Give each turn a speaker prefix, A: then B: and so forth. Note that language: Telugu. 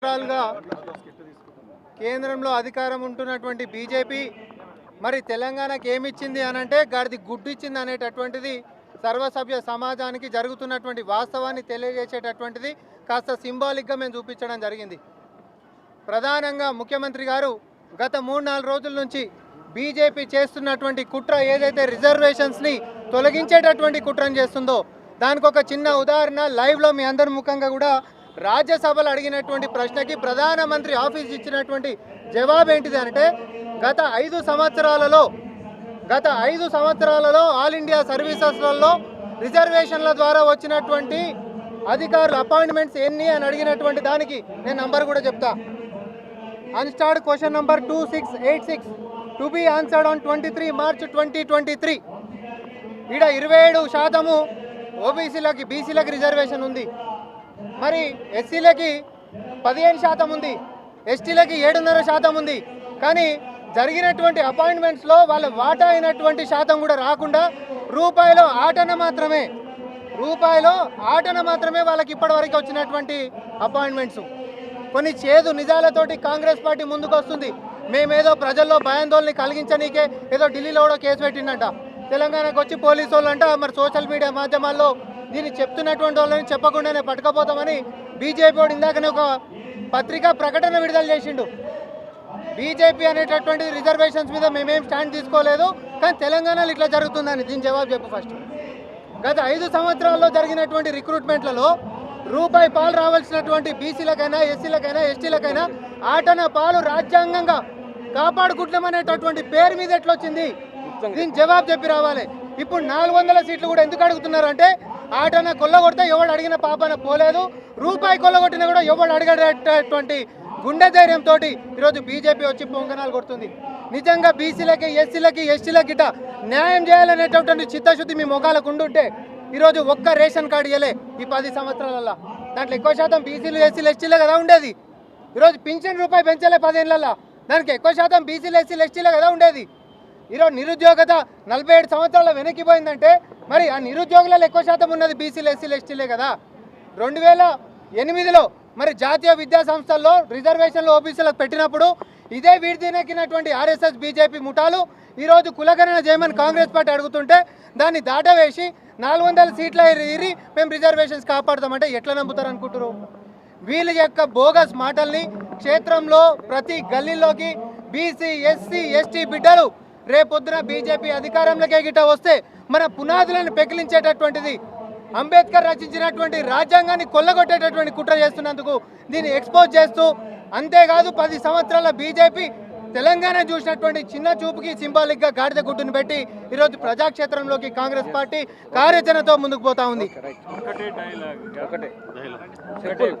A: సంవత్సరాలుగా కేంద్రంలో అధికారం ఉంటున్నటువంటి బీజేపీ మరి తెలంగాణకి ఏమిచ్చింది అనంటే గాడిది గుడ్డు ఇచ్చింది అనేటటువంటిది సర్వసభ్య సమాజానికి జరుగుతున్నటువంటి వాస్తవాన్ని తెలియజేసేటటువంటిది కాస్త సింబాలిక్గా మేము చూపించడం జరిగింది. ప్రధానంగా ముఖ్యమంత్రి గారు గత 3-4 రోజుల నుంచి బీజేపీ చేస్తున్నటువంటి కుట్ర ఏదైతే రిజర్వేషన్స్ని తొలగించేటటువంటి కుట్రను చేస్తుందో దానికి ఒక చిన్న ఉదాహరణ లైవ్లో మీ అందరి ముఖంగా కూడా రాజ్యసభలో అడిగినటువంటి ప్రశ్నకి ప్రధానమంత్రి ఆఫీస్ ఇచ్చినటువంటి జవాబు ఏంటిది అంటే గత 5 సంవత్సరాలలో ఆల్ ఇండియా సర్వీసెస్లలో రిజర్వేషన్ల ద్వారా వచ్చినటువంటి అధికారుల అపాయింట్మెంట్స్ ఎన్ని అని అడిగినటువంటి దానికి నేను నంబర్ కూడా చెప్తా. Unstarred question number 2686 to be answered on 23 March 2023. ఈడ 27% ఓబీసీలకి బీసీలకి రిజర్వేషన్ ఉంది, మరి ఎస్సీలకి 15% ఉంది, ఎస్టీలకి 7.5% ఉంది. కానీ జరిగినటువంటి అపాయింట్మెంట్స్లో వాళ్ళ వాటా అయినటువంటి శాతం కూడా రాకుండా రూపాయిలో ఆటన మాత్రమే వాళ్ళకి ఇప్పటివరకు వచ్చినటువంటి అపాయింట్మెంట్స్. కొన్ని చేదు నిజాలతోటి కాంగ్రెస్ పార్టీ ముందుకు వస్తుంది. మేమేదో ప్రజల్లో భయాందోళన కలిగించనీకే ఏదో ఢిల్లీలో కూడా కేసు పెట్టిందంట, తెలంగాణకు వచ్చి పోలీసు వాళ్ళు అంట మరి సోషల్ మీడియా మాధ్యమాల్లో దీన్ని చెప్తున్నటువంటి వాళ్ళని చెప్పకుండానే పట్టుకపోతామని బీజేపీ వాడు ఇందాకనే ఒక పత్రికా ప్రకటన విడుదల చేసిండు. బీజేపీ అనేటటువంటి రిజర్వేషన్స్ మీద మేమేం స్టాండ్ తీసుకోలేదు, కానీ తెలంగాణలో ఇట్లా జరుగుతుందని దీని జవాబు చెప్పు ఫస్ట్. గత 5 సంవత్సరాల్లో జరిగినటువంటి రిక్రూట్మెంట్లలో రూపాయి పాలు రావాల్సినటువంటి బీసీలకైనా ఎస్సీలకైనా ఎస్టీలకైనా ఆటన పాలు రాజ్యాంగంగా కాపాడుకుంటామనేటటువంటి పేరు మీద ఎట్లొచ్చింది, దీని జవాబు చెప్పి రావాలి. ఇప్పుడు 400 సీట్లు కూడా ఎందుకు అడుగుతున్నారు అంటే ఆటన కొల్లగొడితే ఎవడు అడిగిన పాపన పోలేదు, రూపాయి కొల్లగొట్టినా కూడా ఎవడు అడిగేటటువంటి గుండె ధైర్యంతో ఈరోజు బీజేపీ వచ్చి పొంగనాలు కొడుతుంది. నిజంగా బీసీలకి ఎస్సీలకి ఎస్టీలకి గిట్ట న్యాయం చేయాలనేటటువంటి చిత్తశుద్ధి మీ మొగాలకు ఉండుంటే ఈరోజు ఒక్క రేషన్ కార్డు ఇవ్వలే ఈ 10 సంవత్సరాలలో. దాంట్లో ఎక్కువ శాతం బీసీలు ఎస్సీలు ఎస్టీలే కదా ఉండేది. ఈరోజు పింఛన్ రూపాయి పెంచలే 10 ఏళ్ళల్లో, దానికి ఎక్కువ శాతం బీసీలు ఎస్సీలు ఎస్టీలే కదా ఉండేది. ఈరోజు నిరుద్యోగత 47 సంవత్సరాల వెనక్కిపోయిందంటే మరి ఆ నిరుద్యోగులలో ఎక్కువ శాతం ఉన్నది బీసీలు ఎస్సీలు ఎస్టీలే కదా. 2008లో మరి జాతీయ విద్యా సంస్థల్లో రిజర్వేషన్లు ఓబీసీలకు పెట్టినప్పుడు ఇదే వీడిదినెక్కినటువంటి ఆర్ఎస్ఎస్ బీజేపీ ముఠాలు ఈరోజు కులగణన చేయమని కాంగ్రెస్ పార్టీ అడుగుతుంటే దాన్ని దాటవేసి 400 సీట్ల ఇరి మేము రిజర్వేషన్స్ కాపాడుతామంటే ఎట్లా నమ్ముతారు అనుకుంటారు? వీళ్ళ యొక్క బోగస్ మాటల్ని క్షేత్రంలో ప్రతి గల్లీలోకి బీసీ ఎస్సీ ఎస్టీ బిడ్డలు రేపొద్దున బీజేపీ అధికారంలోకే గిట్ట వస్తే మన పునాదులను పెకిలించేటటువంటిది అంబేద్కర్ రచించినటువంటి రాజ్యాంగాన్ని కొల్లగొట్టేటటువంటి కుట్ర చేస్తున్నందుకు దీన్ని ఎక్స్పోజ్ చేస్తూ, అంతేకాదు 10 సంవత్సరాల బీజేపీ తెలంగాణ చూసినటువంటి చిన్న చూపుకి సింబాలిక్గా గాడిద గుడ్డును పెట్టి ఈరోజు ప్రజాక్షేత్రంలోకి కాంగ్రెస్ పార్టీ కార్యాచరణతో ముందుకు పోతా ఉంది.